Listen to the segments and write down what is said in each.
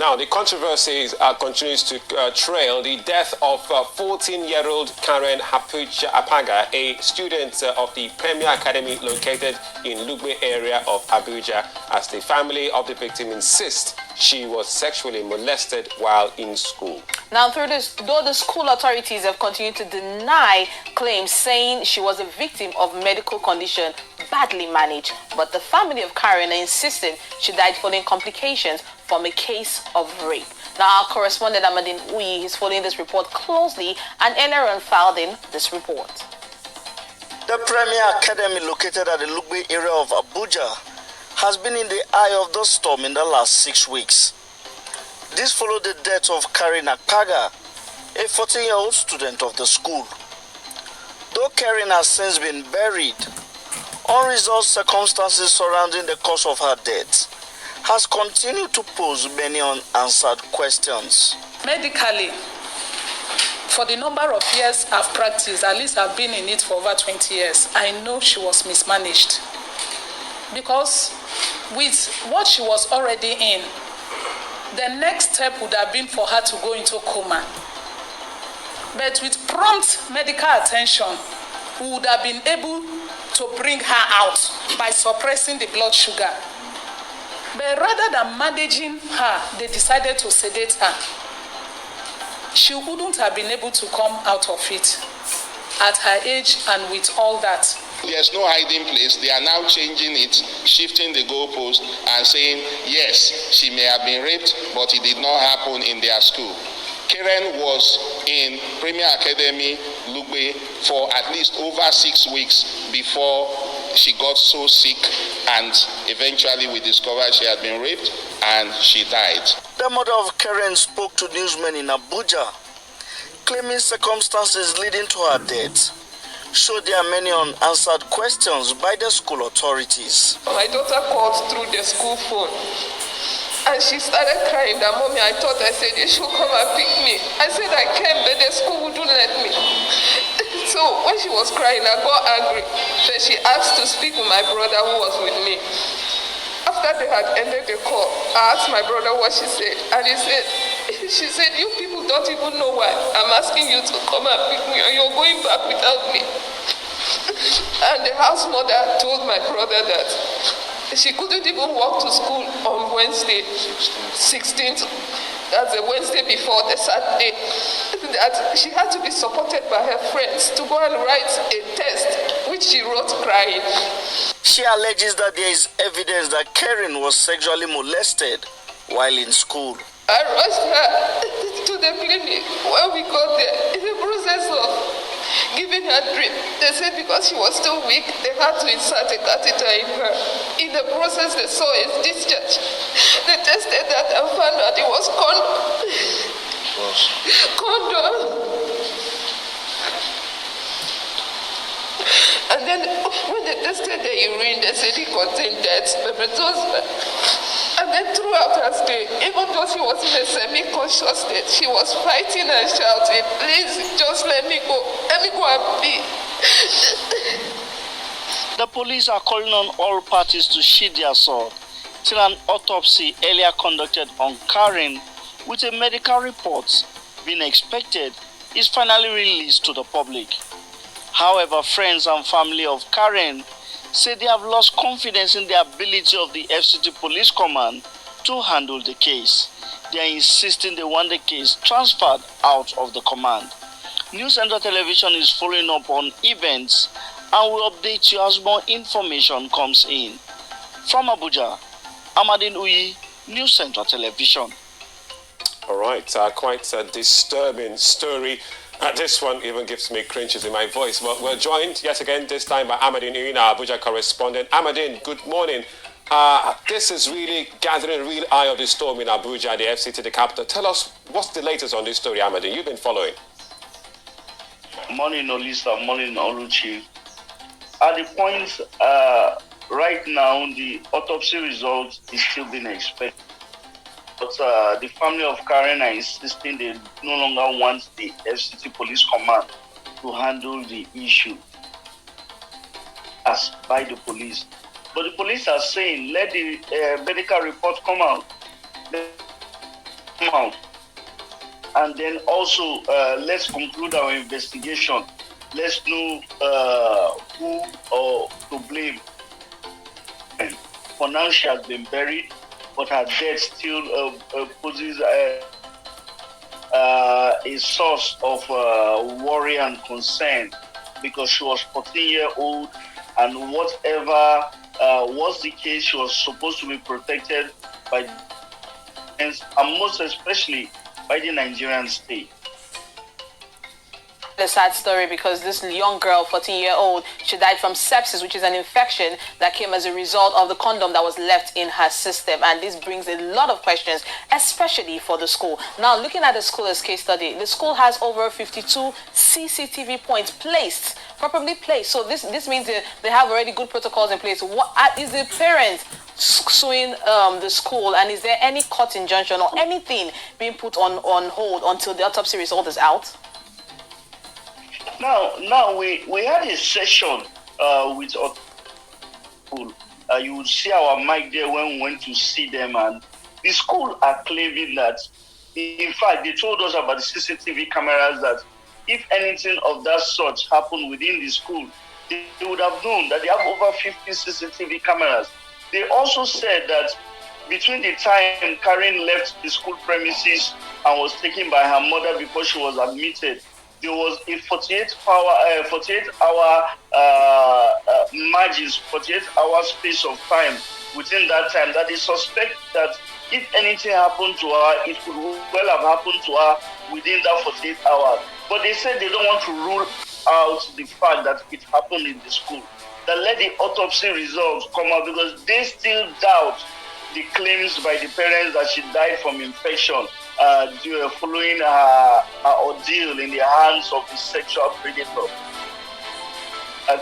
Now, the controversy continues to trail the death of 14-year-old Karen Akphager, a student of the Premier Academy located in Lugbe area of Abuja, as the family of the victim insists she was sexually molested while in school. Now, though the school authorities have continued to deny claims, saying she was a victim of medical condition badly managed, but the family of Karen insisted she died following complications from a case of rape. Now, our correspondent Amadin Uyi is following this report closely and earlier on filed in this report. The Premier Academy, located at the Lugbe area of Abuja, has been in the eye of the storm in the last 6 weeks. This followed the death of Karen Akphager, a 14-year-old student of the school. Though Karen has since been buried, unresolved circumstances surrounding the cause of her death has continued to pose many unanswered questions. Medically, for the number of years I've practiced, at least I've been in it for over 20 years, I know she was mismanaged. Because with what she was already in, the next step would have been for her to go into coma. But with prompt medical attention, we would have been able to bring her out by suppressing the blood sugar. But rather than managing her, they decided to sedate her. She wouldn't have been able to come out of it at her age and with all that. There's no hiding place. They are now changing it, shifting the goalpost and saying, yes, she may have been raped, but it did not happen in their school. Karen was in Premier Academy, Lugbe, for at least over 6 weeks before she got so sick, and eventually we discovered she had been raped and she died. The mother of Karen spoke to newsmen in Abuja, claiming circumstances leading to her death showed there are many unanswered questions by the school authorities. My daughter called through the school phone and she started crying that, "Mommy, I said you should come and pick me." I said I came, but the school wouldn't let me. So when she was crying, I got angry. Then she asked to speak with my brother who was with me. After they had ended the call, I asked my brother what she said, and she said, "You people don't even know why I'm asking you to come and pick me, and you're going back without me." And the house mother told my brother that she couldn't even walk to school on Wednesday, 16th, that's the Wednesday before the Saturday, that she had to be supported by her friends to go and write a test, which she wrote crying. She alleges that there is evidence that Karen was sexually molested while in school. I rushed her to the clinic. When we got there, in the process of giving her drip, they said because she was too weak, they had to insert a catheter in her. In the process, they saw a discharge. They tested that and found that it was condom. And then when they tested the urine, they said it contained dead spermatozoa. And then throughout her stay, even though she was in a semi-conscious state, she was fighting and shouting, "Please, just let me go and pee." The police are calling on all parties to sheathe their sword till an autopsy earlier conducted on Karen, with a medical report being expected, is finally released to the public. However, friends and family of Karen say they have lost confidence in the ability of the FCT Police Command to handle the case. They are insisting they want the case transferred out of the command. News Center Television is following up on events and will update you as more information comes in. From Abuja, Amadin Uyi, News Center Television. All right, quite a disturbing story. This one even gives me cringes in my voice. But we're joined yet again, this time by Amadin Uyi, our Abuja correspondent. Amadin, good morning. This is really gathering a real eye of the storm in Abuja, the FCT, the capital. Tell us, what's the latest on this story, Amadin? You've been following. Morning, Olisa. Morning, Oluchi. At the point, right now, the autopsy result is still being expected. But the family of Karen are insisting they no longer want the FCT Police Command to handle the issue as by the police. But the police are saying, let the medical report come out. out. And then also, let's conclude our investigation. Let's know who or to blame. And for now, she has been buried, but her death still poses a source of worry and concern, because she was 14-year-old, and whatever was the case, she was supposed to be protected by, and most especially by the Nigerian state. A sad story, because this young girl, 14-year-old, she died from sepsis, which is an infection that came as a result of the condom that was left in her system. And this brings a lot of questions, especially for the school. Now, looking at the school as case study, the school has over 52 CCTV points placed, properly placed. So this means they have already good protocols in place. What is the parent suing the school, and is there any court injunction or anything being put on hold until the autopsy result is out? Now we had a session with our school. You would see our mic there when we went to see them, and the school are claiming that, in fact, they told us about the CCTV cameras, that if anything of that sort happened within the school, they would have known that they have over 50 CCTV cameras. They also said that between the time Karen left the school premises and was taken by her mother before she was admitted, there was a 48-hour margins, 48-hour space of time within that time, that they suspect that if anything happened to her, it could well have happened to her within that 48 hours. But they said they don't want to rule out the fact that it happened in the school. That let the autopsy results come out, because they still doubt the claims by the parents that she died from infection following her ordeal in the hands of the sexual predator.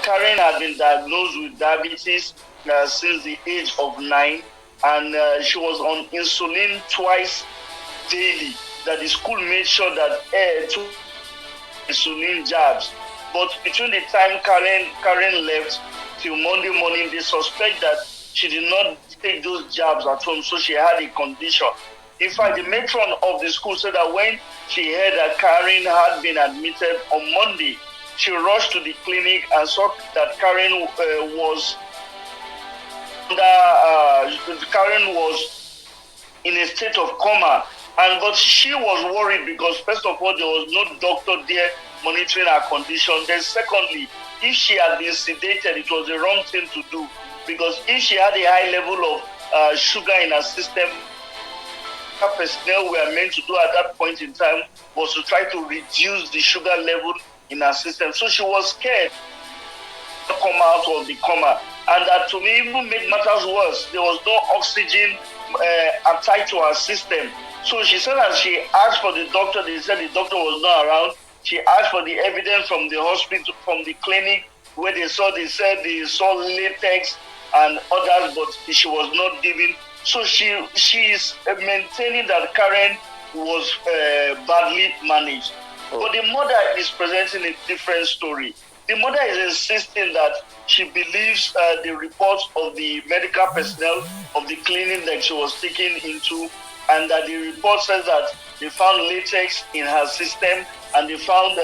Karen had been diagnosed with diabetes since the age of 9, and she was on insulin twice daily. That the school made sure that two insulin jabs. But between the time Karen left till Monday morning, they suspect that she did not take those jabs at home, so she had a condition. In fact, the matron of the school said that when she heard that Karen had been admitted on Monday, she rushed to the clinic and saw that Karen was in a state of coma. But she was worried because, first of all, there was no doctor there monitoring her condition. Then secondly, if she had been sedated, it was the wrong thing to do, because if she had a high level of sugar in her system, personnel were meant to do at that point in time was to try to reduce the sugar level in her system. So she was scared to come out of the coma. And that, to me, even made matters worse. There was no oxygen tied to her system. So she said that she asked for the doctor. They said the doctor was not around. She asked for the evidence from the hospital, from the clinic, where they said they saw latex and others, but she was not given. So she is maintaining that Karen was badly managed. But the mother is presenting a different story. The mother is insisting that she believes the reports of the medical personnel of the clinic that she was taken into, and that the report says that they found latex in her system and they found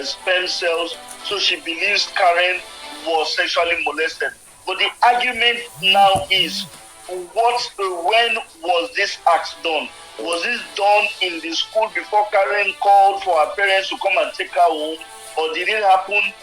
sperm cells. So she believes Karen was sexually molested. But the argument now is, when was this act done? Was this done in the school before Karen called for her parents to come and take her home? Or did it happen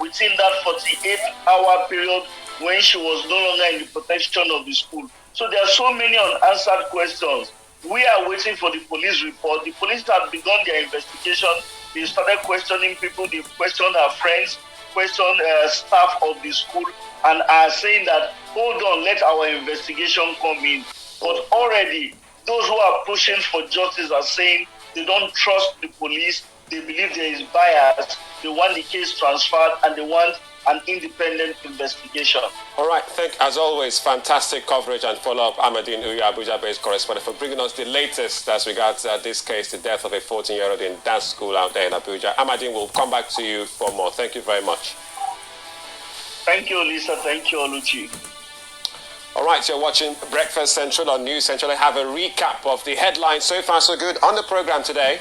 within that 48-hour period when she was no longer in the protection of the school? So there are so many unanswered questions. We are waiting for the police report. The police have begun their investigation. They started questioning people. They've questioned her friends, questioned staff of the school, and are saying that, hold on, let our investigation come in. But already, those who are pushing for justice are saying they don't trust the police. They believe there is bias. They want the case transferred, and they want an independent investigation. All right, as always, fantastic coverage and follow-up, Amadin Uyi, Abuja-based correspondent, for bringing us the latest as regards this case, the death of a 14-year-old in that school out there in Abuja. Amadin, we'll come back to you for more. Thank you very much. Thank you, Lisa. Thank you, Oluchi. All right, you're watching Breakfast Central on News Central. I have a recap of the headlines. So far, so good on the program today.